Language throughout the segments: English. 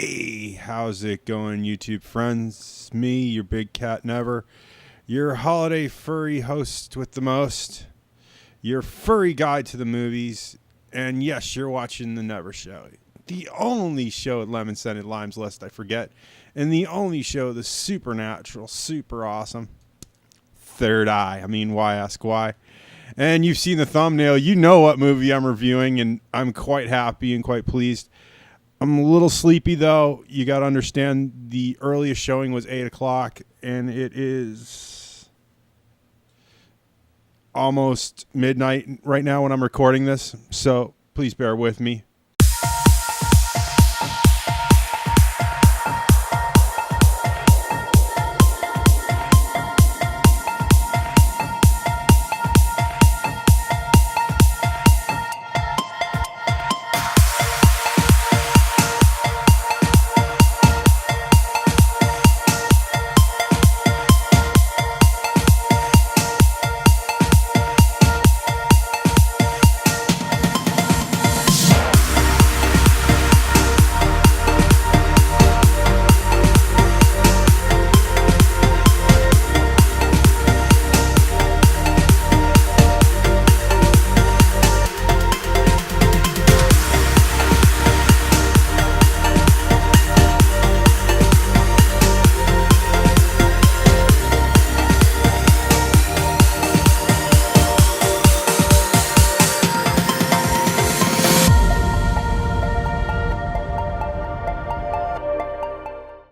Hey, how's it going, YouTube friends? Me, your big cat never, your holiday furry host with the most, your furry guide to the movies, and yes, you're watching the Never Show, the only show at Lemon Scented Limes lest I forget, and the only show that's supernatural, super awesome, Third Eye. I mean, why ask why? And you've seen the thumbnail, you know what movie I'm reviewing, and I'm quite happy and quite pleased. I'm a little sleepy, though. You got to understand the earliest showing was 8 o'clock, and it is almost midnight right now when I'm recording this, so please bear with me.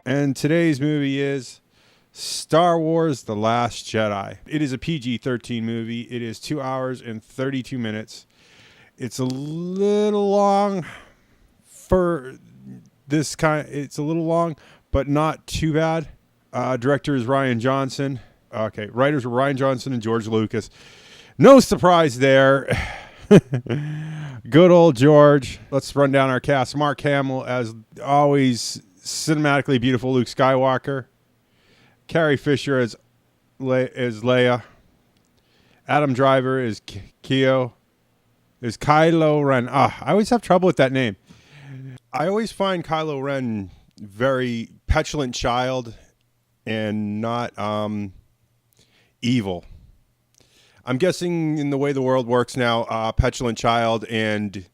And today's movie is Star Wars The Last Jedi. It is a PG-13 movie. It is 2 hours and 32 minutes. It's a little long for this kind. It's a little long, but not too bad. Director is Rian Johnson. Okay, writers were Rian Johnson and George Lucas. No surprise there. Good old George. Let's run down our cast. Mark Hamill, as always, cinematically beautiful Luke Skywalker. Carrie Fisher as Leia. Adam Driver is Kylo Ren. I always have trouble with that name. I always find Kylo Ren very petulant child and not evil. I'm guessing in the way the world works now, petulant child and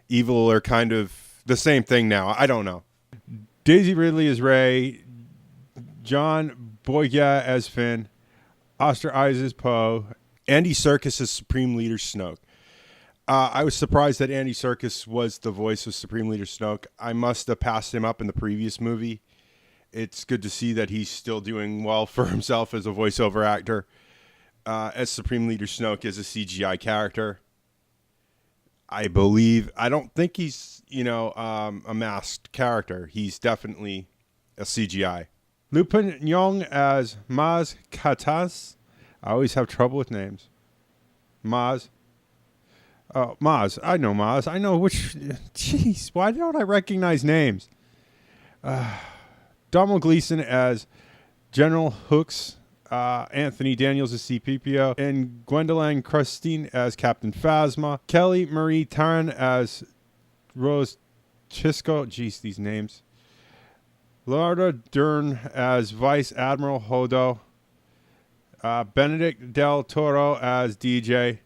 evil are kind of the same thing now. I don't know. Daisy Ridley as Rey, John Boyega as Finn, Oscar Isaac as Poe, Andy Serkis as Supreme Leader Snoke. I was surprised that Andy Serkis was the voice of Supreme Leader Snoke. I must have passed him up in the previous movie. It's good to see that he's still doing well for himself as a voiceover actor. As Supreme Leader Snoke is a CGI character. I don't think he's, a masked character. He's definitely a CGI. Lupin Nyong as Maz Kanata. I always have trouble with names. Maz. Oh, Maz. I know Maz. I know which. Jeez, why don't I recognize names? Donald Gleason as General Hooks. Anthony Daniels as C-3PO, and Gwendolyn Christine as Captain Phasma. Kelly Marie Tarn as Rose Chisco. Jeez, these names. Laura Dern as Vice Admiral Hodo. Benedict Del Toro as DJ.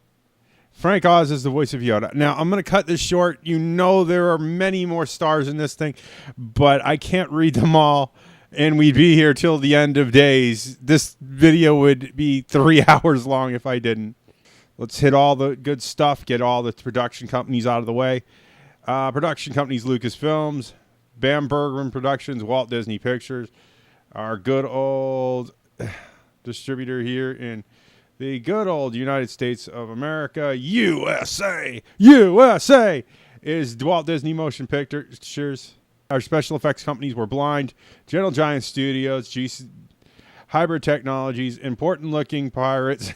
Frank Oz is the voice of Yoda. Now, I'm going to cut this short. You know there are many more stars in this thing, but I can't read them all. And we'd be here till the end of days. This video would be 3 hours long if I didn't. Let's hit all the good stuff, get all the production companies out of the way. Production companies, Lucasfilms, Bam Bergman Productions, Walt Disney Pictures. Our good old distributor here in the good old United States of America, USA, is Walt Disney Motion Pictures. Our special effects companies were Blind, Gentle Giant Studios, Hybrid Technologies, Important Looking Pirates.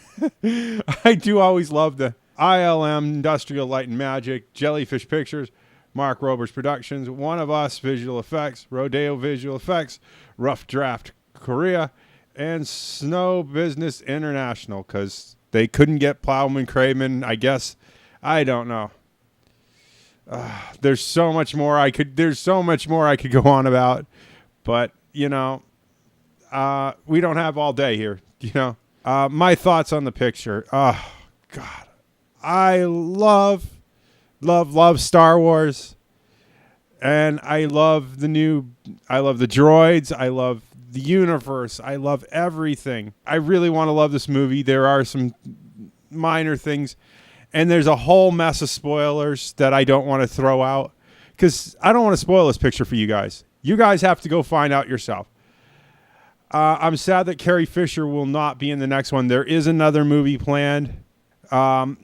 I do always love the ILM, Industrial Light and Magic, Jellyfish Pictures, Mark Roberts Productions, One of Us Visual Effects, Rodeo Visual Effects, Rough Draft Korea, and Snow Business International, because they couldn't get Plowman Craven, I guess. I don't know. There's so much more I could go on about, but we don't have all day here. My thoughts on the picture. Oh God, I love Star Wars, and I love the droids. I love the universe. I love everything. I really want to love this movie. There are some minor things, and there's a whole mess of spoilers that I don't want to throw out because I don't want to spoil this picture for you guys. You guys have to go find out yourself. I'm sad that Carrie Fisher will not be in the next one. There is another movie planned. There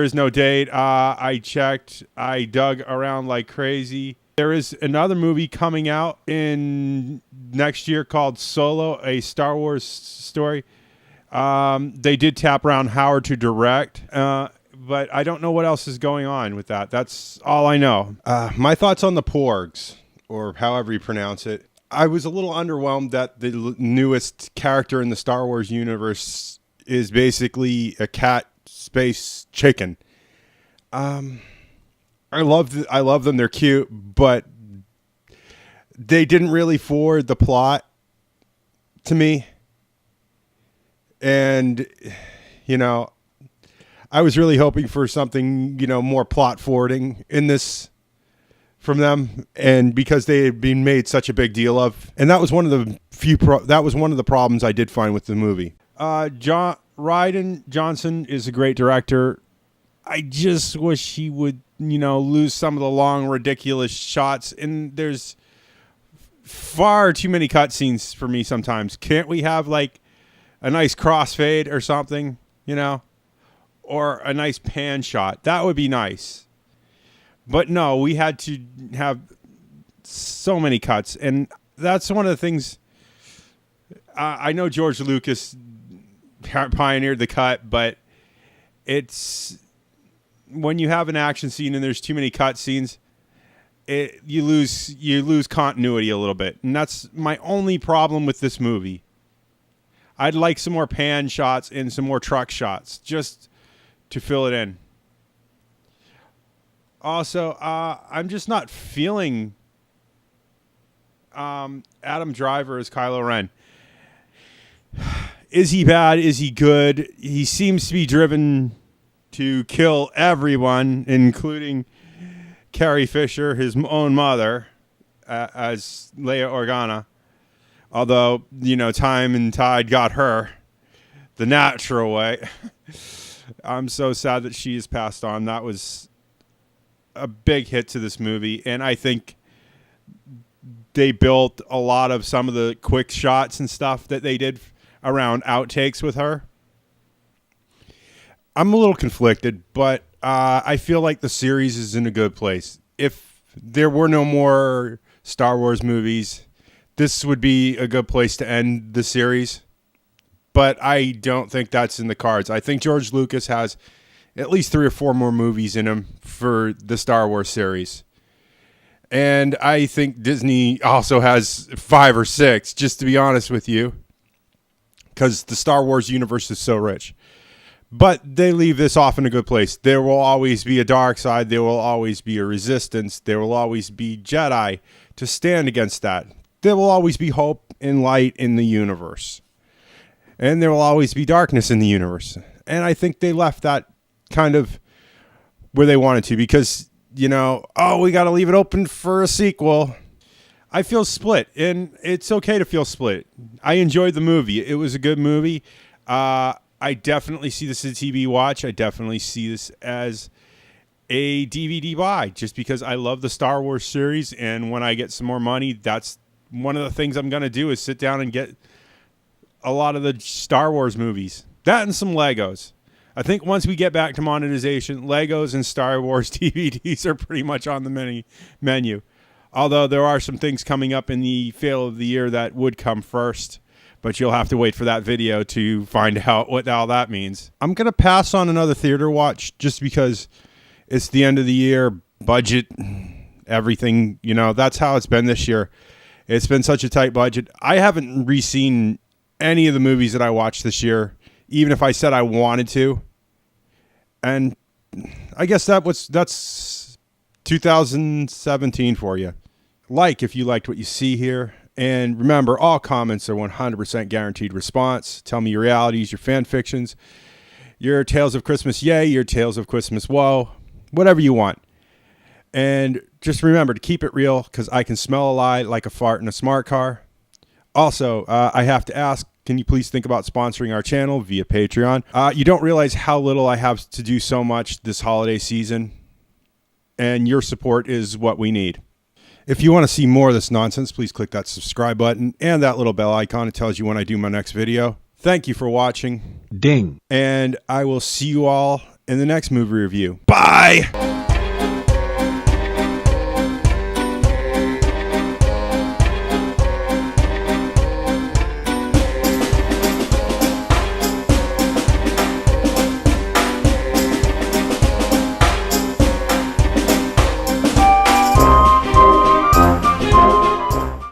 is no date. I checked. I dug around like crazy. There is another movie coming out in next year called Solo, a Star Wars story. They did tap Ron Howard to direct, but I don't know what else is going on with that. That's all I know. My thoughts on the Porgs, or however you pronounce it. I was a little underwhelmed that the newest character in the Star Wars universe is basically a cat space chicken. I love them. They're cute, but they didn't really forward the plot to me. And, I was really hoping for something, more plot forwarding in this from them, and because they had been made such a big deal of, and that was one of the problems I did find with the movie. Rian Johnson is a great director. I just wish he would, lose some of the long, ridiculous shots, and there's far too many cutscenes for me sometimes. Can't we have like a nice crossfade or something, or a nice pan shot? That would be nice. But no, we had to have so many cuts. And that's one of the things. I know George Lucas pioneered the cut, but it's when you have an action scene and there's too many cut scenes, you lose continuity a little bit. And that's my only problem with this movie. I'd like some more pan shots and some more truck shots just to fill it in. Also, I'm just not feeling Adam Driver as Kylo Ren. Is he bad? Is he good? He seems to be driven to kill everyone, including Carrie Fisher, his own mother, as Leia Organa. Although, time and tide got her the natural way. I'm so sad that she has passed on. That was a big hit to this movie, and I think they built a lot of some of the quick shots and stuff that they did around outtakes with her. I'm a little conflicted, but I feel like the series is in a good place. If there were no more Star Wars movies, this would be a good place to end the series, but I don't think that's in the cards. I think George Lucas has at least 3 or 4 more movies in him for the Star Wars series. And I think Disney also has 5 or 6, just to be honest with you, because the Star Wars universe is so rich. But they leave this off in a good place. There will always be a dark side. There will always be a resistance. There will always be Jedi to stand against that. There will always be hope and light in the universe. And there will always be darkness in the universe. And I think they left that kind of where they wanted to, because we got to leave it open for a sequel. I feel split, and it's okay to feel split. I enjoyed the movie. It was a good movie. I definitely see this as a TV watch. I definitely see this as a DVD buy, just because I love the Star Wars series, and when I get some more money, that's one of the things I'm going to do is sit down and get a lot of the Star Wars movies. That and some Legos. I think once we get back to monetization, Legos and Star Wars DVDs are pretty much on the menu. Although there are some things coming up in the fail of the year that would come first, but you'll have to wait for that video to find out what all that means. I'm going to pass on another theater watch just because it's the end of the year, budget, everything. That's how it's been this year. It's been such a tight budget. I haven't re-seen any of the movies that I watched this year, even if I said I wanted to. And I guess that's 2017 for you. Like if you liked what you see here. And remember, all comments are 100% guaranteed response. Tell me your realities, your fan fictions, your tales of Christmas yay, your tales of Christmas woe, whatever you want. And just remember to keep it real, because I can smell a lie like a fart in a smart car. Also, I have to ask, can you please think about sponsoring our channel via Patreon? You don't realize how little I have to do so much this holiday season, and your support is what we need. If you want to see more of this nonsense, please click that subscribe button and that little bell icon. It tells you when I do my next video. Thank you for watching. Ding. And I will see you all in the next movie review. Bye!